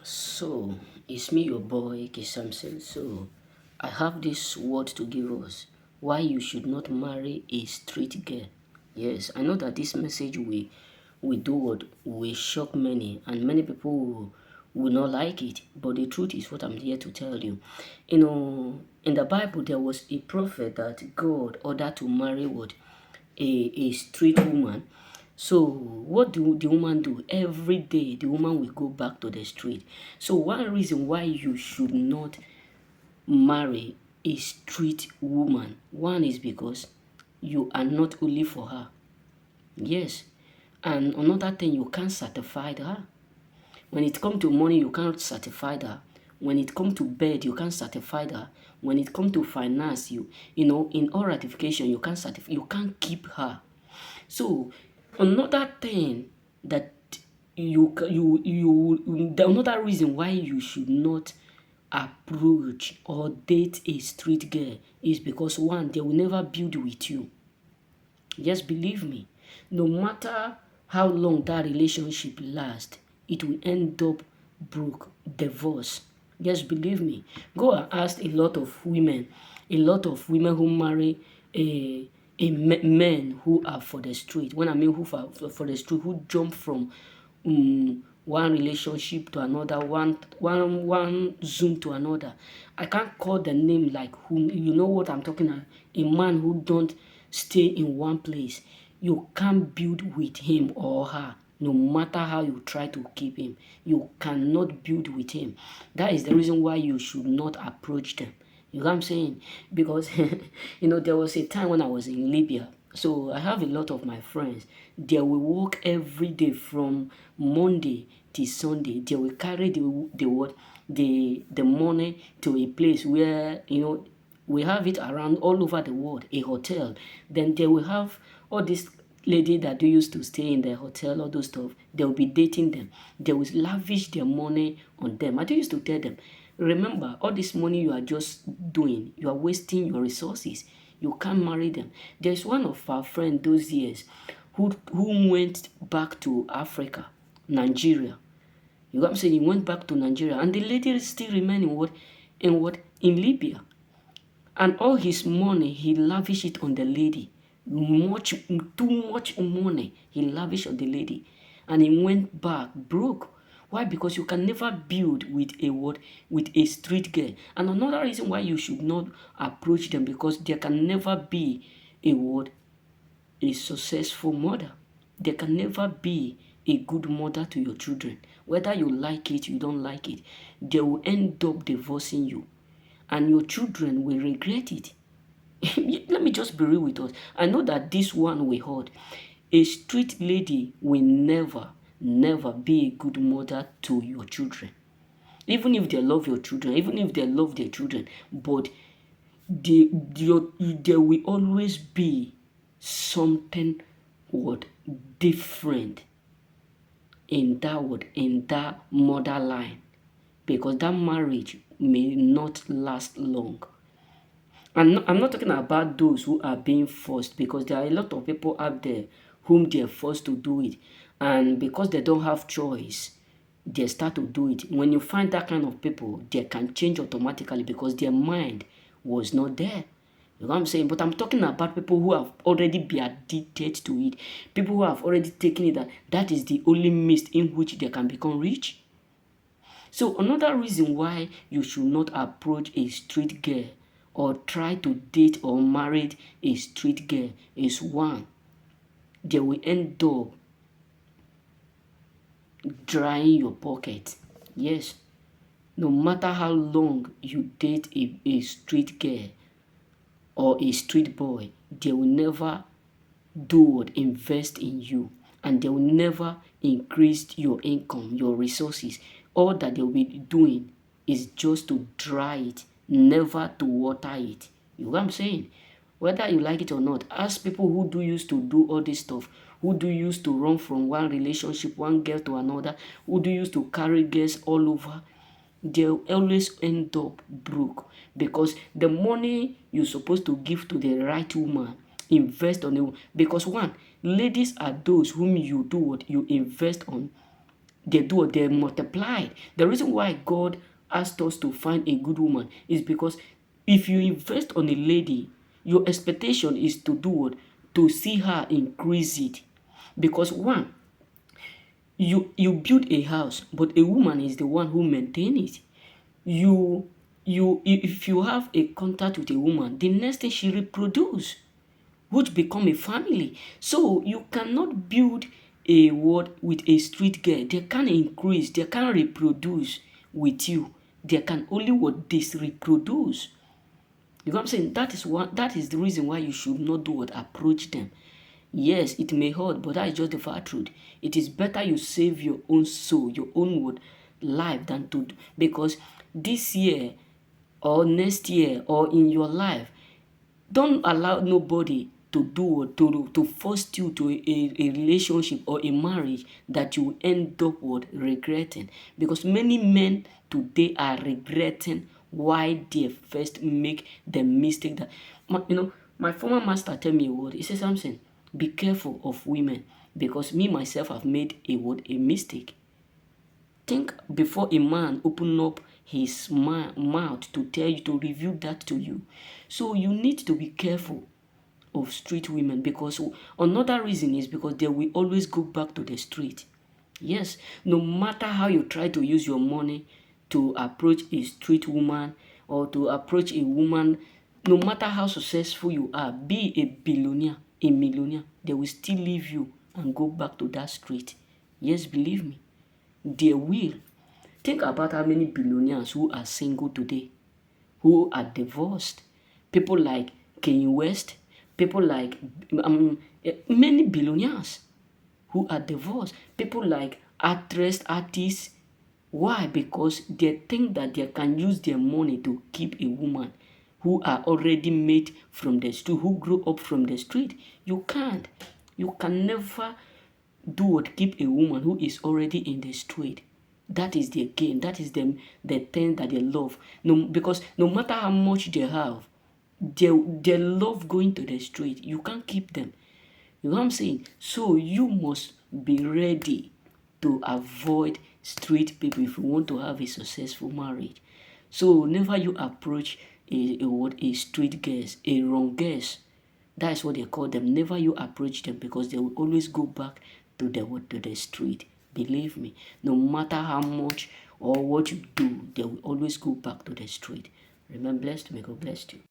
So, it's me, your boy, K. Samson. So, I have this word to give us why you should not marry a street girl. Yes, I know that this message we do what will shock many, and many people will not like it. But the truth is what I'm here to tell you. In the Bible, there was a prophet that God ordered to marry what a street woman. So what do the woman do? Every day the woman will go back to the street. So one reason why you should not marry a street woman, one is because you are not only for her. Yes. And another thing, you can't certify her. When it comes to money, you can't certify her. When it comes to bed, you can't certify her. When it comes to finance, in all ratification, you can't certify, you can't keep her. So another thing that another reason why you should not approach or date a street girl is because one, they will never build with you. Just believe me. No matter how long that relationship lasts, it will end up broke, divorce. Just believe me. Go and ask a lot of women who marry men who are for the street. When I mean who for the street, who jump from one relationship to another, one Zoom to another. I can't call the name like whom, you know what I'm talking about. A man who don't stay in one place. You can't build with him or her. No matter how you try to keep him, you cannot build with him. That is the reason why you should not approach them. You know what I'm saying? Because there was a time when I was in Libya. So I have a lot of my friends. They will work every day from Monday till Sunday. They will carry the money to a place where we have it around all over the world, a hotel. Then they will have all this lady that they used to stay in the hotel, all those stuff. They will be dating them. They will lavish their money on them. I do used to tell them, remember, all this money you are just doing, you are wasting your resources. You can't marry them. There's one of our friends those years who went back to Africa, Nigeria. You know what I'm saying? He went back to Nigeria, and the lady still remained in Libya. And all his money, he lavished it on the lady. Too much money he lavished on the lady. And he went back broke. Why? Because you can never build with a street girl. And another reason why you should not approach them, because there can never be a successful mother. There can never be a good mother to your children. Whether you like it, you don't like it, they will end up divorcing you. And your children will regret it. Let me just be real with us. I know that this one we heard. A street lady will never, never be a good mother to your children. Even if they love your children, even if they love their children, but there will always be something different in that mother line, because that marriage may not last long. I'm not talking about those who are being forced, because there are a lot of people out there whom they're forced to do it. And because they don't have choice, they start to do it. When you find that kind of people, they can change automatically because their mind was not there. You know what I'm saying? But I'm talking about people who have already been addicted to it. People who have already taken it that is the only means in which they can become rich. So another reason why you should not approach a street girl or try to date or marry a street girl is one, they will end up drying your pocket. Yes, no matter how long you date a street girl or a street boy, they will never invest in you, and they will never increase your income, your resources. All that they will be doing is just to dry it, never to water it. You know what I'm saying? Whether you like it or not, ask people who do used to do all this stuff, who do used to run from one relationship, one girl to another, who do used to carry girls all over, they'll always end up broke, because the money you're supposed to give to the right woman, invest on you. Because one, ladies are those whom you invest on. they do what? They multiplied. The reason why God asked us to find a good woman is because if you invest on a lady, your expectation is to do what? To see her increase it. Because one, you build a house, but a woman is the one who maintains it. If you have a contact with a woman, the next thing she reproduce, which become a family. So you cannot build a world with a street girl. They can't increase, they can't reproduce with you. They can only what this reproduce. You know what I'm saying? That is the reason why you should not do what approach them. Yes, it may hurt, but that is just the far truth. It is better you save your own soul, your own word, life than to because this year or next year or in your life, don't allow nobody to to force you to a relationship or a marriage that you will end up with regretting. Because many men today are regretting why they first make the mistake that my former master tell me a word. He said something. Be careful of women because me myself have made a mistake. Think before a man open up his mouth to tell you, to reveal that to you. So you need to be careful of street women because another reason is because they will always go back to the street. Yes, no matter how you try to use your money to approach a street woman or to approach a woman, no matter how successful you are, be a billionaire, a millionaire, they will still leave you and go back to that street. Yes, believe me, they will. Think about how many billionaires who are single today, who are divorced. People like Kanye West, people like many billionaires who are divorced. People like artists. Why? Because they think that they can use their money to keep a woman who are already made from the street, who grew up from the street. You can't. You can never do what keep a woman who is already in the street. That is their gain. That is the thing that they love. No, because no matter how much they have, they love going to the street. You can't keep them. You know what I'm saying? So you must be ready to avoid street people if you want to have a successful marriage. So never you approach a street guest, a wrong guest. That is what they call them. Never you approach them because they will always go back to the street. Believe me, no matter how much or what you do, they will always go back to the street. Remain blessed. May God bless you.